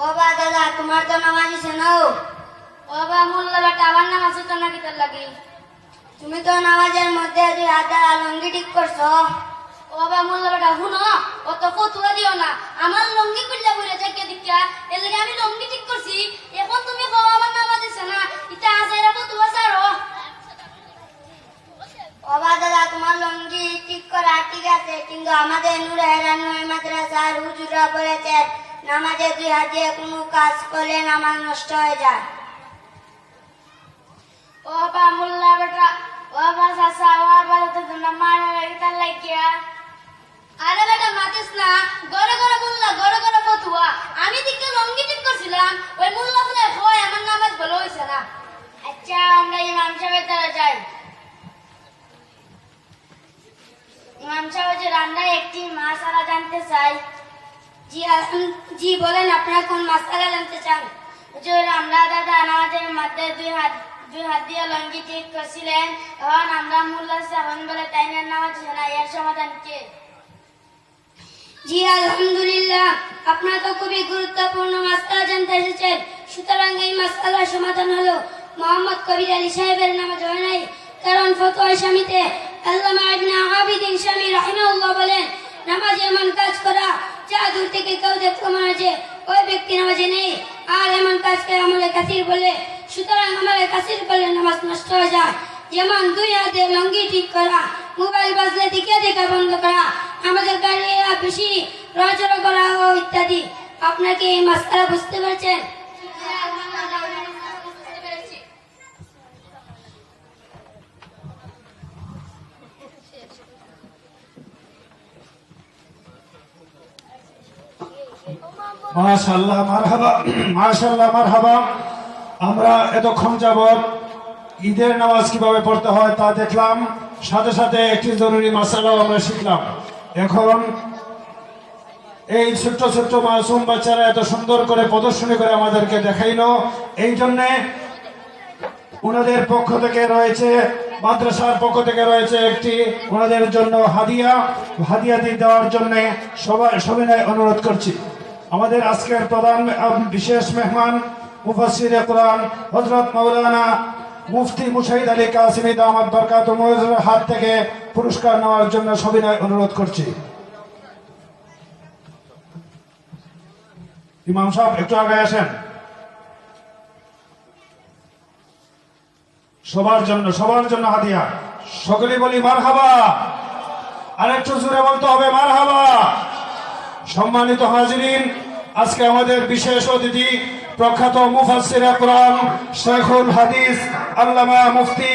ও বা দাদা তোমার তো নামাজ শোনাও। ও বা মোল্লা বেটা আবার নামাজ তো না কিতার লাগি। তুমি তো নামাজের মধ্যে দুই হাত দ্বারা লঙ্গি ঠিক করছো। ও বা মোল্লা বেটা শুনো, অত ফতুয়া দিও না। আমার লঙ্গি খুললে ঘুরে যাকে দীক্ষা এর লাগে আমি লঙ্গি ঠিক করছি। এখন তুমি কও আমার নামাজ শোনা, এটা আজাইরা ফতুয়া ছাড়ো। ও বা দাদা তোমার লঙ্গি ঠিক করা ঠিক আছে, কিন্তু আমাদের নূরে হেরানোর মাদ্রাসার হুজুররা বলেছেন নামাজে দুই হাত দিয়ে কোনো কাজ করলে নামাজ নষ্ট হয়ে যায়। ও বা মোল্লা বেটা, ও বা চাচা, ও বা তো নামাজ তার লাগিয়া। আরে বেটা মাতিস না, গড়ে গড়ে মোল্লা গড়ে গড়ে ফতুয়া। আমি দিকে লঙ্গি ঠিক করছিলাম, ওই মোল্লা বলে হয় আমার নামাজ ভালো হয়েছে না। আচ্ছা আমরা ইমাম সাহেবের দ্বারা যাই। ইমাম সাহেব যে আমরা একটি মাসালা জানতে চাই। জি বলেন, আপনারা কোন মাসালা জানতে চান? হুজুর আমরা দাদা নামাজের মধ্যে দুই হাত দিয়ে লঙ্গি ঠিক করছিলেন, তখন আমরা মোল্লা সাহেব বলে তাই না নামাজ শোনা, এর সমাধান কি? জি আলহামদুলিল্লাহ, আপনারা তো খুবই গুরুত্বপূর্ণ মাসালা জানতে এসেছেন। সুতরাং এই মাসালার সমাধান হলো মোহাম্মদ কবির আলী সাহেবের নামাজ হয় নাই, কারণ ফতোয়া শামীতে আল্লামা ইবনে আবিদিন শামী রাহিমাহুল্লাহ বলেন নামাজ এমন কাজ করা যা দূর থেকে কেউ দেখতে মনে হয় যে ওই ব্যক্তি নামাজে নেই, আর এমন কাজকে আমলে কাসির বলে। সুতরাং আমলে কাসির করলে নামাজ নষ্ট হয়ে যায়। যেমন দুই হাতে লঙ্গি ঠিক করা, মোবাইল বাজলে দিকে দেখা বন্ধ করা, আমাদের গাড়ি বেশি নড়াচড়া করা ও ইত্যাদি। আপনাকে এই মাসআলা বুঝতে পারছেন? মাশাআল্লাহ, মারহাবা, মাশাআল্লাহ, মারহাবা। আমরা এতক্ষণ যাবত ঈদের নামাজ কিভাবে পড়তে হয় তা দেখলাম, সাথে সাথে একটি জরুরি মাসালাও আমরা শিখলাম। এখন এই ছোট্ট ছোট্ট মাসুম বাচ্চারা এত সুন্দর করে প্রদর্শনী করে আমাদেরকে দেখাইলো, এই জন্যে ওনাদের পক্ষ থেকে রয়েছে, মাদ্রাসার পক্ষ থেকে রয়েছে একটি ওনাদের জন্য হাদিয়াতি দেওয়ার জন্য সবিনয় অনুরোধ করছি। আমাদের আজকের প্রধান বিশেষ মেহমান মুফাসসিরে কোরআন হযরত মাওলানা মুফতি মুশাহিদ আলী কাসিমি দামাত বরকাতুহু মুআজ্জমের হাত থেকে পুরস্কার নেওয়ার জন্য সবিনয় অনুরোধ করছি। ইমাম সাহেব একটু আগে আসেন। সবার জন্য হাদিয়া। সকলে বলি মারহাবা। আরেকটু জোরে বলতে হবে মারহাবা। সম্মানিত হাজিরিন, আজকে আমাদের বিশেষ অতিথি প্রখ্যাত মুফাসসিরে কোরআন, শাইখুল হাদিস আল্লামা মুফতি